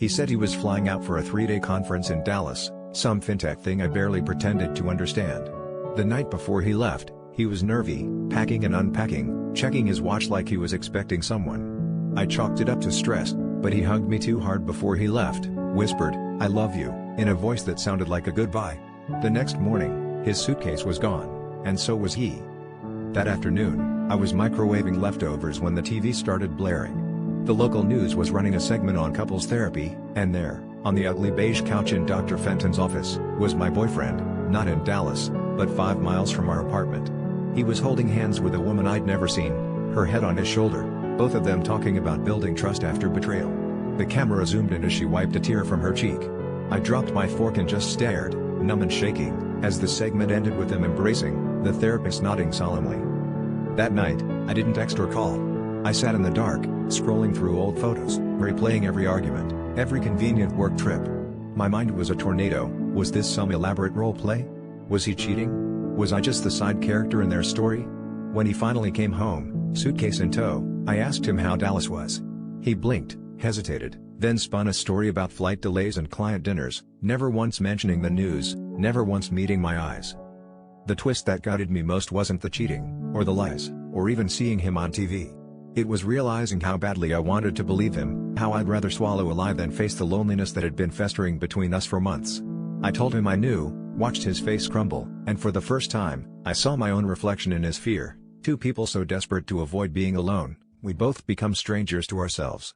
He said he was flying out for a 3-day conference in Dallas, some fintech thing I barely pretended to understand. The night before he left, he was nervy, packing and unpacking, checking his watch like he was expecting someone. I chalked it up to stress, but he hugged me too hard before he left, whispered, "I love you," in a voice that sounded like a goodbye. The next morning, his suitcase was gone, and so was he. That afternoon, I was microwaving leftovers when the TV started blaring. The local news was running a segment on couples therapy, and there, on the ugly beige couch in Dr. Fenton's office, was my boyfriend, not in Dallas, but 5 miles from our apartment. He was holding hands with a woman I'd never seen, her head on his shoulder, both of them talking about building trust after betrayal. The camera zoomed in as she wiped a tear from her cheek. I dropped my fork and just stared, numb and shaking, as the segment ended with them embracing, the therapist nodding solemnly. That night, I didn't text or call. I sat in the dark, scrolling through old photos, replaying every argument, every convenient work trip. My mind was a tornado. Was this some elaborate role play? Was he cheating? Was I just the side character in their story? When he finally came home, suitcase in tow, I asked him how Dallas was. He blinked, hesitated, then spun a story about flight delays and client dinners, never once mentioning the news, never once meeting my eyes. The twist that gutted me most wasn't the cheating, or the lies, or even seeing him on TV. It was realizing how badly I wanted to believe him, how I'd rather swallow a lie than face the loneliness that had been festering between us for months. I told him I knew, watched his face crumble, and for the first time, I saw my own reflection in his fear. Two people so desperate to avoid being alone, we both become strangers to ourselves.